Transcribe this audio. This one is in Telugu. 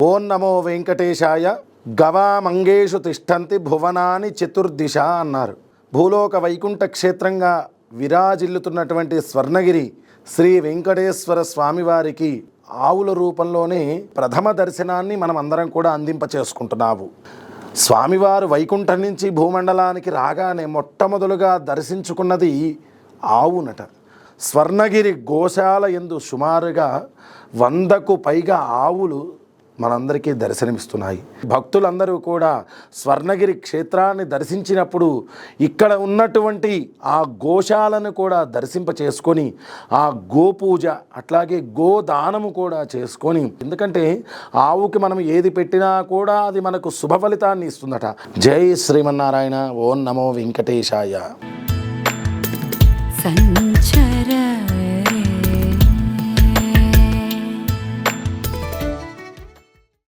ఓం నమో వెంకటేశాయ. గవామంగేషు తిష్టంతి భువనాని చతుర్దిశ అన్నారు. భూలోక వైకుంఠ క్షేత్రంగా విరాజిల్లుతున్నటువంటి స్వర్ణగిరి శ్రీ వెంకటేశ్వర స్వామివారికి ఆవుల రూపంలోనే ప్రథమ దర్శనాన్ని మనం అందరం కూడా అందింప చేసుకుంటున్నాము. స్వామివారు వైకుంఠం నుంచి భూమండలానికి రాగానే మొట్టమొదలుగా దర్శించుకున్నది ఆవునట. స్వర్ణగిరి గోశాల యందు సుమారుగా 100కు పైగా ఆవులు మనందరికీ దర్శనమిస్తున్నాయి. భక్తులందరూ కూడా స్వర్ణగిరి క్షేత్రాన్ని దర్శించినప్పుడు ఇక్కడ ఉన్నటువంటి ఆ గోశాలను కూడా దర్శింప చేసుకొని ఆ గోపూజ అట్లాగే గోదానము కూడా చేసుకొని, ఎందుకంటే ఆవుకి మనం ఏది పెట్టినా కూడా అది మనకు శుభ ఫలితాన్ని ఇస్తుందట. జై శ్రీమన్నారాయణ. ఓం నమో వెంకటేశాయ. సంచర